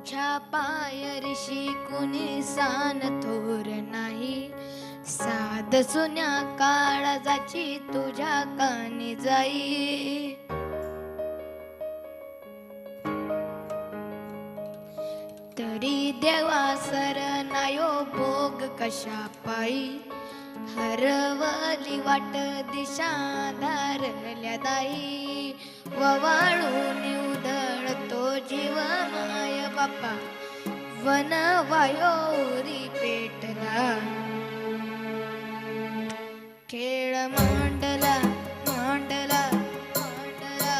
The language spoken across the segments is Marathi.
तुझ्या पायरीशी कुणी सान थोर नाही, साध सुन्या काळजाची तुझ्या कानी जाई. तरी देवा सरनायो भोग कशा पायी, हरवली वाट दिशा धारल्या दाई. ववाळून उधळतो जीव माय बापा, वन वायोरी पेटला. खेळ मांडला मांडला मांडला,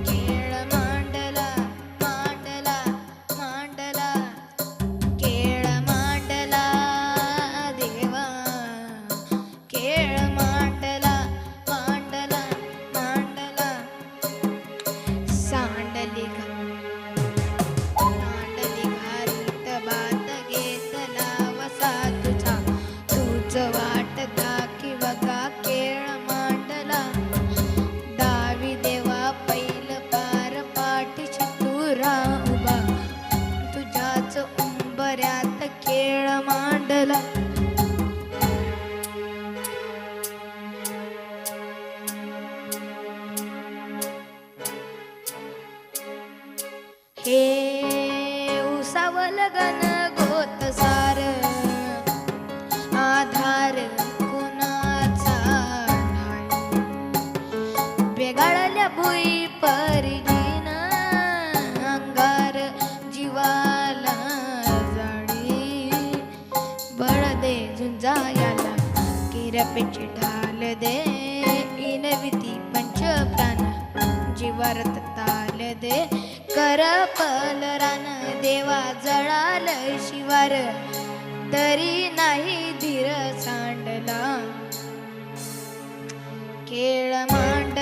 खेळ मांडला मांडला मांडला, खेळ मांडला देवा, खेळ मांडला मांडला मांडला. सांडली घारीत बात घेतला वसा तुझा, तूच वाट दाखी बघा खेळ मांडला. दावी देवा पैल पार पाठीशी तुरा उभा, तुझ्याच उंबऱ्यात खेळ मांडला. हे उसावल गण गोत सार, आधार कुणाचा नाही. बेगाळल्या भुई परिजीन, अंगार जीवाला जाडी. बळ दे झुंजायाला किरपेची ढाल दे, इनविती पंच प्राण जीवारत ताल दे. करपल रान देवा जळाल शिवार, तरी नाही धीर सांडला. खेळ मांड